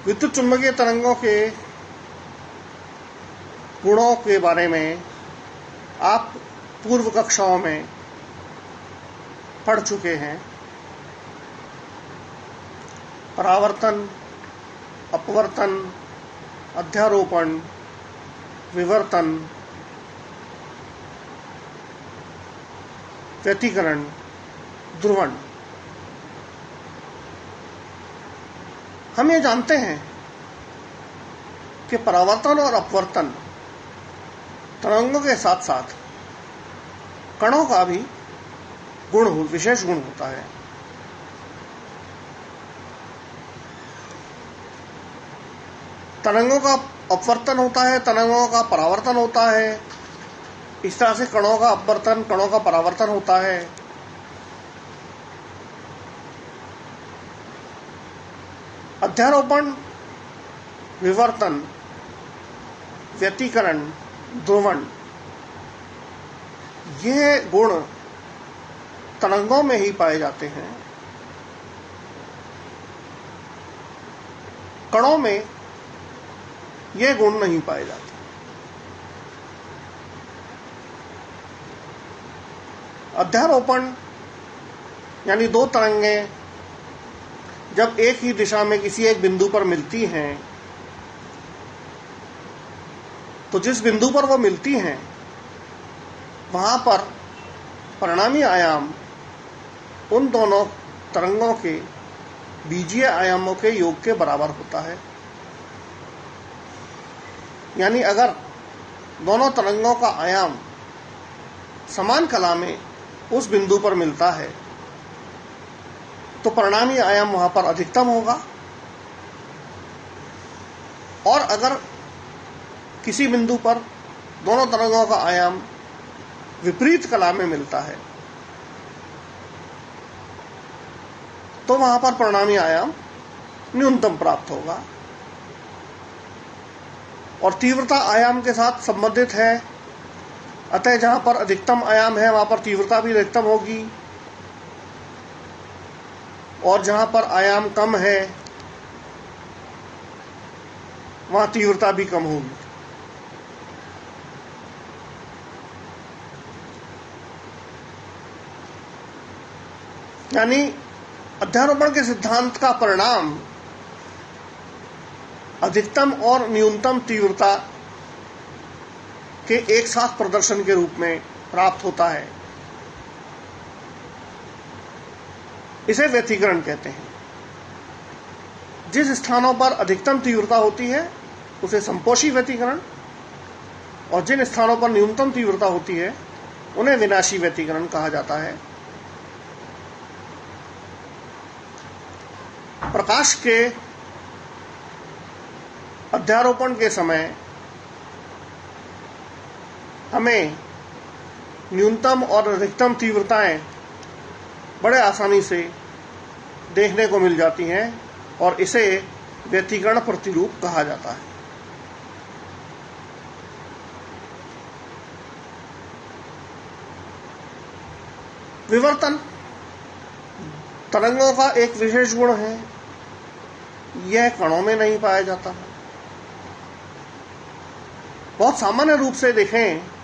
विद्युत चुम्बकीय तरंगों के गुणों के बारे में आप पूर्व कक्षाओं में पढ़ चुके हैं। परावर्तन, अपवर्तन, अध्यारोपण, विवर्तन, व्यतिकरण, ध्रुवण। हम ये जानते हैं कि परावर्तन और अपवर्तन तरंगों के साथ साथ कणों का भी विशेष गुण होता है। तरंगों का अपवर्तन होता है, तरंगों का परावर्तन होता है। इस तरह से कणों का अपवर्तन, कणों का परावर्तन होता है। अध्यारोपण, विवर्तन, व्यतिकरण, ध्रुवण, ये गुण तरंगों में ही पाए जाते हैं। कणों में ये गुण नहीं पाए जाते। अध्यारोपण यानी दो तरंगें जब एक ही दिशा में किसी एक बिंदु पर मिलती हैं, तो जिस बिंदु पर वो मिलती हैं वहां पर परिणामी आयाम उन दोनों तरंगों के बीजीय आयामों के योग के बराबर होता है। यानी अगर दोनों तरंगों का आयाम समान कला में उस बिंदु पर मिलता है तो परिणामी आयाम वहां पर अधिकतम होगा, और अगर किसी बिंदु पर दोनों तरंगों का आयाम विपरीत कला में मिलता है तो वहां पर परिणामी आयाम न्यूनतम प्राप्त होगा। और तीव्रता आयाम के साथ संबंधित है, अतः जहां पर अधिकतम आयाम है वहां पर तीव्रता भी अधिकतम होगी, और जहां पर आयाम कम है वहां तीव्रता भी कम होगी। यानी अध्यारोपण के सिद्धांत का परिणाम अधिकतम और न्यूनतम तीव्रता के एक साथ प्रदर्शन के रूप में प्राप्त होता है। इसे व्यतिकरण कहते हैं। जिस स्थानों पर अधिकतम तीव्रता होती है उसे संपोषी व्यतिकरण, और जिन स्थानों पर न्यूनतम तीव्रता होती है उन्हें विनाशी व्यतिकरण कहा जाता है। प्रकाश के अध्यारोपण के समय हमें न्यूनतम और अधिकतम तीव्रताएं बड़े आसानी से देखने को मिल जाती हैं, और इसे व्यतिकरण प्रतिरूप कहा जाता है। विवर्तन तरंगों का एक विशेष गुण है, यह कणों में नहीं पाया जाता है। बहुत सामान्य रूप से देखें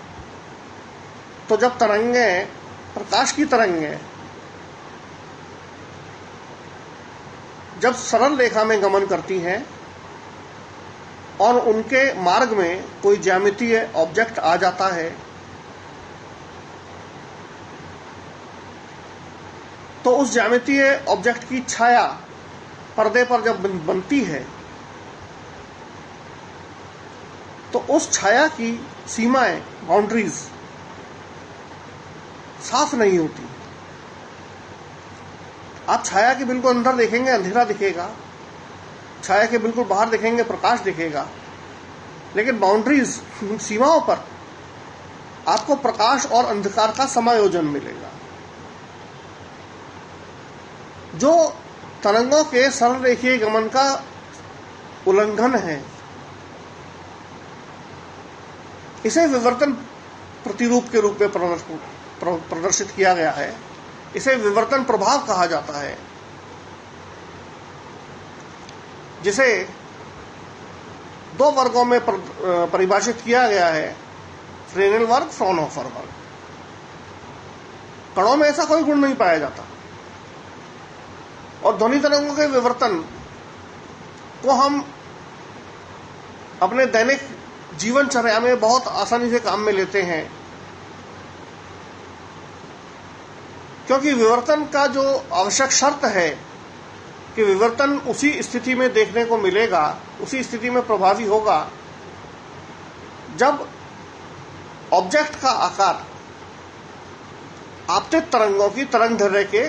तो जब तरंगें, प्रकाश की तरंगें जब सरल रेखा में गमन करती हैं और उनके मार्ग में कोई ज्यामितीय ऑब्जेक्ट आ जाता है तो उस ज्यामितीय ऑब्जेक्ट की छाया पर्दे पर जब बनती है तो उस छाया की सीमाएं, बाउंड्रीज साफ नहीं होती। आप छाया के बिल्कुल अंदर देखेंगे अंधेरा दिखेगा, छाया के बिल्कुल बाहर देखेंगे प्रकाश दिखेगा, लेकिन बाउंड्रीज, सीमाओं पर आपको प्रकाश और अंधकार का समायोजन मिलेगा। जो तरंगों के सरल रेखीय गमन का उल्लंघन है, इसे विवर्तन प्रतिरूप के रूप में प्रदर्शित किया गया है। इसे विवर्तन प्रभाव कहा जाता है, जिसे दो वर्गों में परिभाषित किया गया है, फ्रेनेल वर्ग, फ्राउनहोफर वर्ग। कणों में ऐसा कोई गुण नहीं पाया जाता और ध्वनि तरंगों के विवर्तन को हम अपने दैनिक जीवनचर्या में बहुत आसानी से काम में लेते हैं, क्योंकि विवर्तन का जो आवश्यक शर्त है कि विवर्तन उसी स्थिति में देखने को मिलेगा, उसी स्थिति में प्रभावी होगा जब ऑब्जेक्ट का आकार आपतित तरंगों की तरंगदैर्घ्य के